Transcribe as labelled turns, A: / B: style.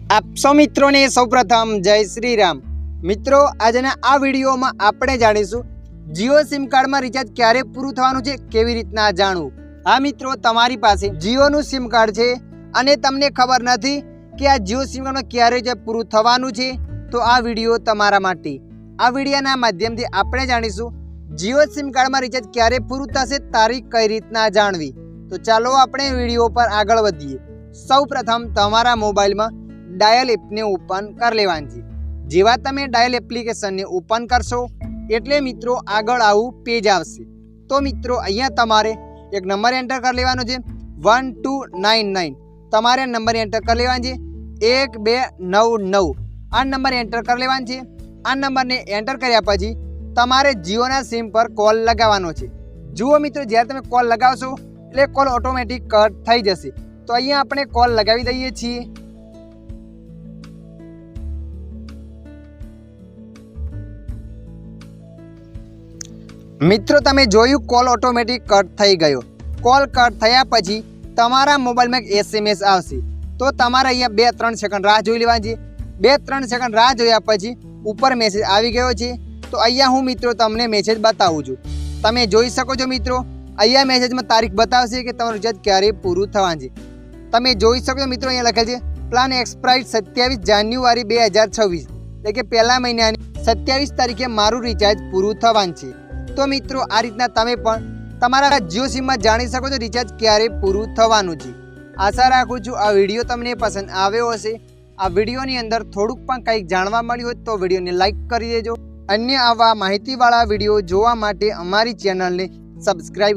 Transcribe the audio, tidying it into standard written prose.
A: आप सौ मित्रों ने सौप्रथम जय श्री राम। मित्रों આજના આ વિડીયોમાં આપણે જાણીશું જીઓ સિમ કાર્ડમાં રિચાર્જ ક્યારે પૂરું થવાનું છે, કેવી રીતના જાણવું। હા મિત્રો, તમારી પાસે જીઓનું સિમ કાર્ડ છે અને તમને ખબર નથી કે આ જીઓ સિમ કાર્ડમાં ક્યારે રિચાર્જ પૂરું થવાનું છે, તો આ વિડીયો તમારા માટે। આ વિડીયોના માધ્યમથી આપણે જાણીશું જીઓ સિમ કાર્ડમાં રિચાર્જ ક્યારે પૂરું થશે, તારીખ કઈ રીતના જાણવી। તો ચાલો આપણે વિડીયો પર આગળ વધીએ। સૌપ્રથમ તમારા મોબાઈલમાં डायल एप ने ओपन कर लेवानी। जेवा तमे डायल एप्लिकेशन ने ओपन करशो एटले मित्रों आगळ आवुं पेज आवशे। तो मित्रों अहींया तमारे एक नंबर एंटर कर लेवानो छे 1299। तमारे नंबर एंटर कर लेवानो छे 1299। आ नंबर एंटर कर लेवानो छे। आ नंबर ने एंटर कर्या पछी तमारे जियोना सिम पर कॉल लगावવાનો छे। जुओ मित्रों, ज्यारे तमे कॉल लगावशो एटले कॉल ऑटोमेटिक कट थई जशे। तो अहींया आपणे कॉल लगावी दઈએ છીએ। मित्रों तमे जोयुं कॉल ऑटोमेटिक कट थई गयो। कॉल कट थया पछी तमारा मोबाइल में एक एसएमएस आवशे। तो तमारे अहींया 2-3 सेकंड राह जोई लेवानी छे। 2-3 सेकंड राह जोया पछी ऊपर मेसेज आवी गयो छे। तो अहींया हूँ मित्रों तमने मेसेज बतावुं छुं। तमे जोई शको छो मित्रों, अहींया मेसेज में तारीख बतावशे के तमारुं रिचार्ज क्यारे पूरुं थवानुं छे। तमे जोई शको छो मित्रों, अहींया लखेल छे प्लान एक्सपायर्ड 27 जान्युआरी 2026 એટલે કે પહેલા મહિનાની 27 તારીખે મારું રિચાર્જ પૂરું થવાનું છે। तो मित्रों आ रीतना तमे पण तमारा जियो सिम में जाणी शको छो रिचार्ज क्यारे पूरुं थवानुं छे। आशा राखुं छुं आ विडियो तमने पसंद आव्यो हशे। आ विडियोनी अंदर थोडुंक पण कंईक जाणवा मळ्युं होय तो विडियोने लाइक करी देजो। अन्य आवा माहितीवाळा विडियो जोवा माटे अमारी चेनलने सब्सक्राइब